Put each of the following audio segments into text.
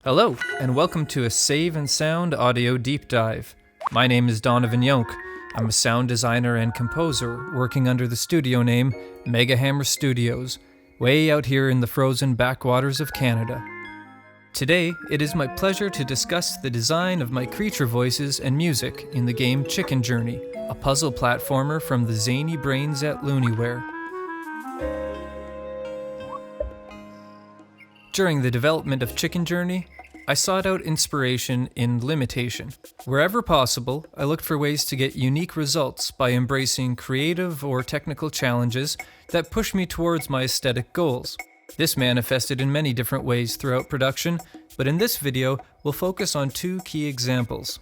Hello, and welcome to a Save and Sound audio deep dive. My name is Donovan Jonk. I'm a sound designer and composer working under the studio name Mega Hammer Studios, way out here in the frozen backwaters of Canada. Today, it is my pleasure to discuss the design of my creature voices and music in the game Chicken Journey, a puzzle platformer from the zany brains at Loonyware. During the development of Chicken Journey, I sought out inspiration in limitation. Wherever possible, I looked for ways to get unique results by embracing creative or technical challenges that push me towards my aesthetic goals. This manifested in many different ways throughout production, but in this video, we'll focus on two key examples.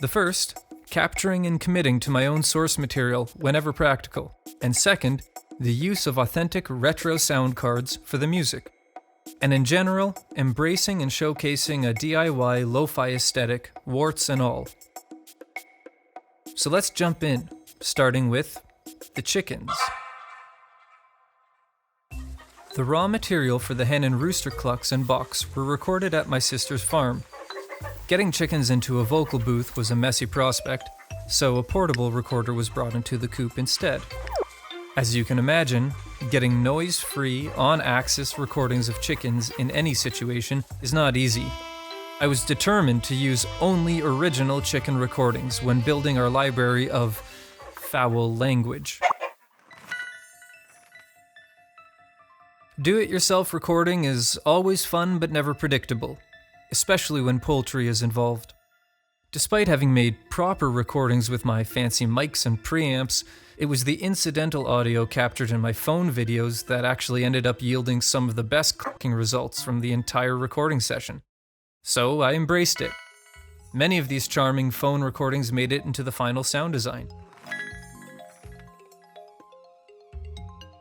The first, capturing and committing to my own source material whenever practical, and second, the use of authentic retro sound cards for the music. And in general, embracing and showcasing a DIY lo-fi aesthetic, warts and all. So let's jump in, starting with the chickens. The raw material for the hen and rooster clucks and box were recorded at my sister's farm. Getting chickens into a vocal booth was a messy prospect, so a portable recorder was brought into the coop instead. As you can imagine, getting noise-free, on-axis recordings of chickens in any situation is not easy. I was determined to use only original chicken recordings when building our library of foul language. Do-it-yourself recording is always fun but never predictable, especially when poultry is involved. Despite having made proper recordings with my fancy mics and preamps, it was the incidental audio captured in my phone videos that actually ended up yielding some of the best clicking results from the entire recording session. So I embraced it. Many of these charming phone recordings made it into the final sound design.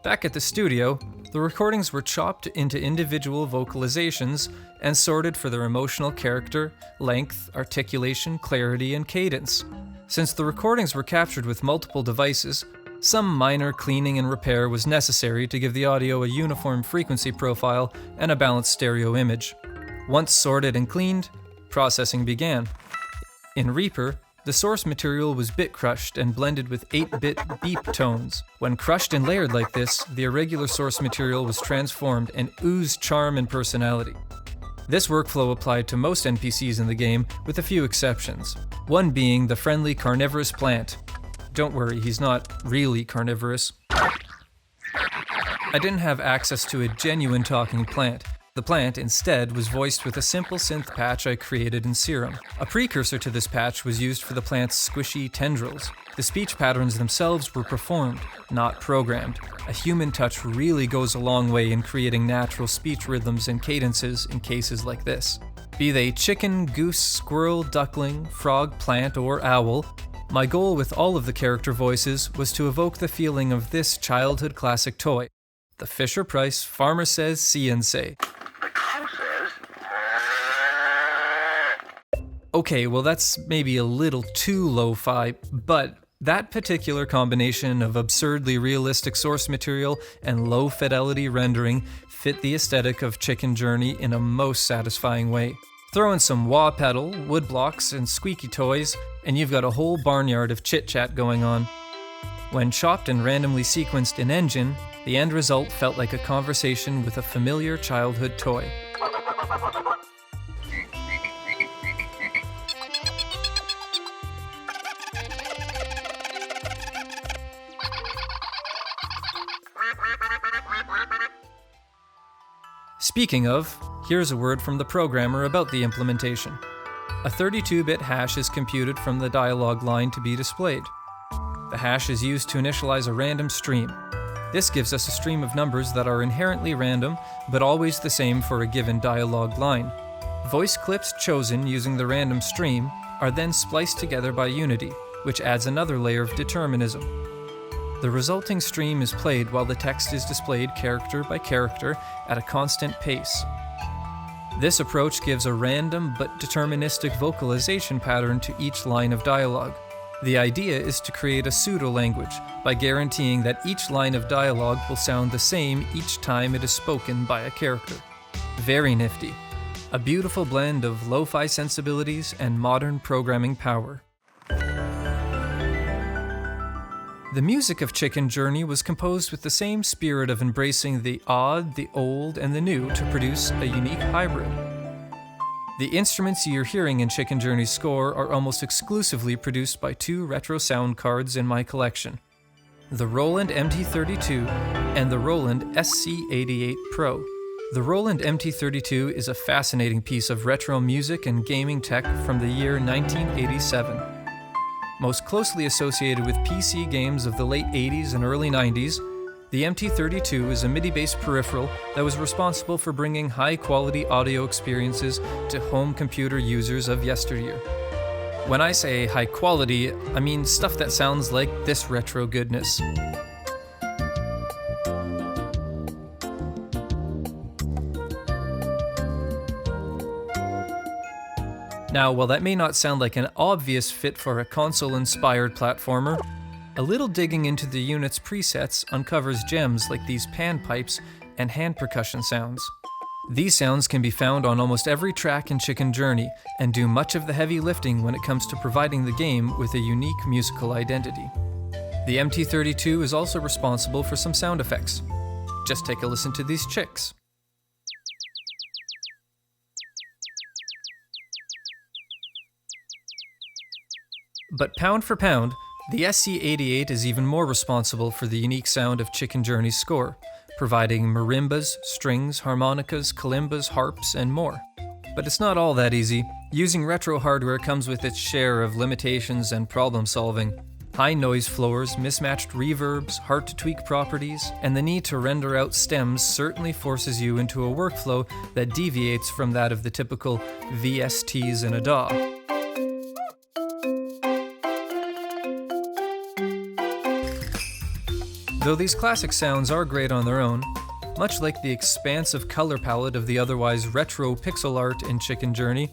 Back at the studio, the recordings were chopped into individual vocalizations and sorted for their emotional character, length, articulation, clarity, and cadence. Since the recordings were captured with multiple devices, some minor cleaning and repair was necessary to give the audio a uniform frequency profile and a balanced stereo image. Once sorted and cleaned, processing began. In Reaper, the source material was bit crushed and blended with 8-bit beep tones. When crushed and layered like this, the irregular source material was transformed and oozed charm and personality. This workflow applied to most NPCs in the game, with a few exceptions. One being the friendly carnivorous plant. Don't worry, he's not really carnivorous. I didn't have access to a genuine talking plant. The plant, instead, was voiced with a simple synth patch I created in Serum. A precursor to this patch was used for the plant's squishy tendrils. The speech patterns themselves were performed, not programmed. A human touch really goes a long way in creating natural speech rhythms and cadences in cases like this. Be they chicken, goose, squirrel, duckling, frog, plant, or owl, my goal with all of the character voices was to evoke the feeling of this childhood classic toy. The Fisher-Price Farmer Says See and Say. Okay, well that's maybe a little too lo-fi, but that particular combination of absurdly realistic source material and low-fidelity rendering fit the aesthetic of Chicken Journey in a most satisfying way. Throw in some wah pedal, wood blocks, and squeaky toys, and you've got a whole barnyard of chit-chat going on. When chopped and randomly sequenced in Engine, the end result felt like a conversation with a familiar childhood toy. Speaking of, here's a word from the programmer about the implementation. A 32-bit hash is computed from the dialogue line to be displayed. The hash is used to initialize a random stream. This gives us a stream of numbers that are inherently random, but always the same for a given dialogue line. Voice clips chosen using the random stream are then spliced together by Unity, which adds another layer of determinism. The resulting stream is played while the text is displayed character by character at a constant pace. This approach gives a random but deterministic vocalization pattern to each line of dialogue. The idea is to create a pseudo-language by guaranteeing that each line of dialogue will sound the same each time it is spoken by a character. Very nifty. a beautiful blend of lo-fi sensibilities and modern programming power. The music of Chicken Journey was composed with the same spirit of embracing the odd, the old, and the new to produce a unique hybrid. The instruments you're hearing in Chicken Journey's score are almost exclusively produced by two retro sound cards in my collection, the Roland MT32 and the Roland SC88 Pro. The Roland MT32 is a fascinating piece of retro music and gaming tech from the year 1987. Most closely associated with PC games of the late 80s and early 90s, the MT32 is a MIDI-based peripheral that was responsible for bringing high-quality audio experiences to home computer users of yesteryear. When I say high quality, I mean stuff that sounds like this retro goodness. Now, while that may not sound like an obvious fit for a console-inspired platformer, a little digging into the unit's presets uncovers gems like these panpipes and hand percussion sounds. These sounds can be found on almost every track in Chicken Journey and do much of the heavy lifting when it comes to providing the game with a unique musical identity. The MT32 is also responsible for some sound effects. Just take a listen to these chicks. But pound for pound, the SC88 is even more responsible for the unique sound of Chicken Journey's score, providing marimbas, strings, harmonicas, kalimbas, harps, and more. But it's not all that easy. Using retro hardware comes with its share of limitations and problem solving. High noise floors, mismatched reverbs, hard-to-tweak properties, and the need to render out stems certainly forces you into a workflow that deviates from that of the typical VSTs in a DAW. Though these classic sounds are great on their own, much like the expansive color palette of the otherwise retro pixel art in Chicken Journey,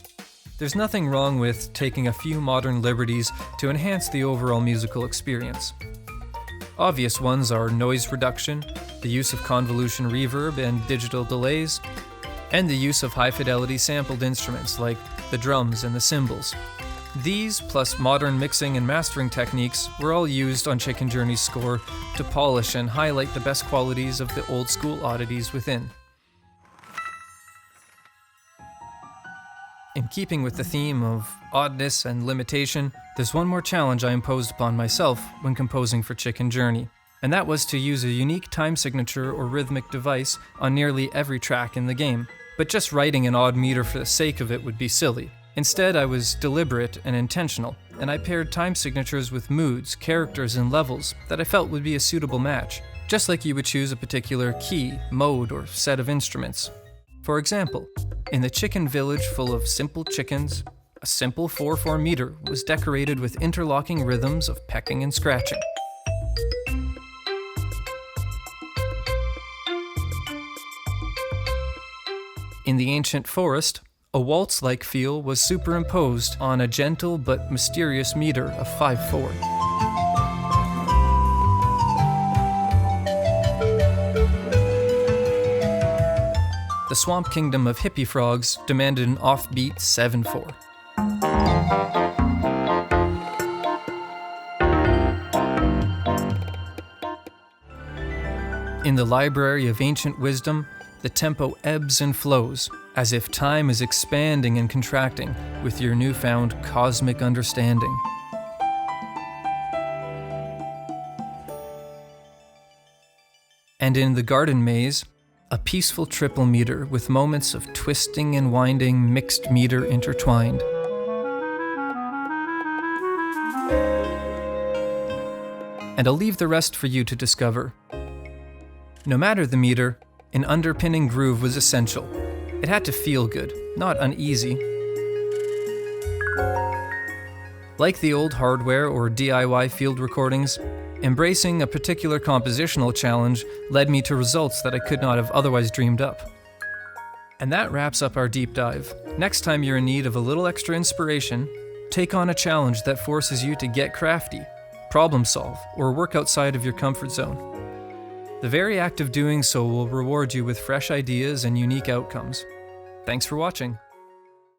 there's nothing wrong with taking a few modern liberties to enhance the overall musical experience. Obvious ones are noise reduction, the use of convolution reverb and digital delays, and the use of high-fidelity sampled instruments like the drums and the cymbals. These, plus modern mixing and mastering techniques, were all used on Chicken Journey's score to polish and highlight the best qualities of the old-school oddities within. In keeping with the theme of oddness and limitation, there's one more challenge I imposed upon myself when composing for Chicken Journey, and that was to use a unique time signature or rhythmic device on nearly every track in the game. But just writing an odd meter for the sake of it would be silly. Instead, I was deliberate and intentional, and I paired time signatures with moods, characters, and levels that I felt would be a suitable match, just like you would choose a particular key, mode, or set of instruments. For example, in the chicken village full of simple chickens, a simple 4/4 meter was decorated with interlocking rhythms of pecking and scratching. In the ancient forest, a waltz-like feel was superimposed on a gentle but mysterious meter of 5/4. The swamp kingdom of hippie frogs demanded an offbeat 7/4. In the library of ancient wisdom, the tempo ebbs and flows, as if time is expanding and contracting with your newfound cosmic understanding. And in the garden maze, a peaceful triple meter with moments of twisting and winding mixed meter intertwined. And I'll leave the rest for you to discover. No matter the meter, an underpinning groove was essential. It had to feel good, not uneasy. Like the old hardware or DIY field recordings, embracing a particular compositional challenge led me to results that I could not have otherwise dreamed up. And that wraps up our deep dive. Next time you're in need of a little extra inspiration, take on a challenge that forces you to get crafty, problem solve, or work outside of your comfort zone. The very act of doing so will reward you with fresh ideas and unique outcomes. Thanks for watching.